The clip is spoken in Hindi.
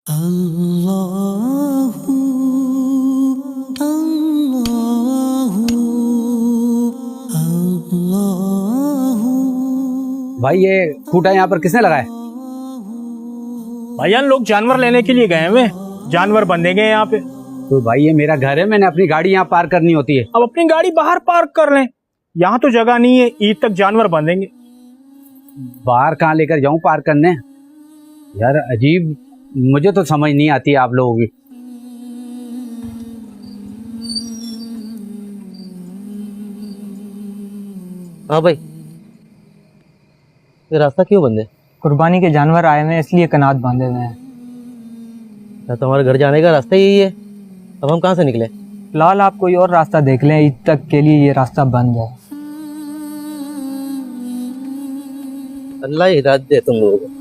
अल्लाहु अल्लाहु अल्लाहु। भाई ये खूंटा यहाँ पर किसने लगाया? भैया लोग जानवर लेने के लिए गए हुए, जानवर बंधेंगे यहाँ पे। तो भाई ये मेरा घर है, मैंने अपनी गाड़ी यहाँ पार्क करनी होती है। अब अपनी गाड़ी बाहर पार्क कर लें, यहाँ तो जगह नहीं है, ईद तक जानवर बंधेंगे। बाहर कहाँ लेकर जाऊं पार्क करने? यार अजीब, मुझे तो समझ नहीं आती आप लोगों की। हाँ भाई, ये रास्ता क्यों बंद है? कुर्बानी के जानवर आए हुए हैं इसलिए कनात बांधे हुए हैं। क्या तुम्हारे घर जाने का रास्ता यही है? अब हम कहाँ से निकले? फिलहाल आप कोई और रास्ता देख लें, ईद तक के लिए ये रास्ता बंद है। अल्लाह हिदायत दे तुम लोगों को।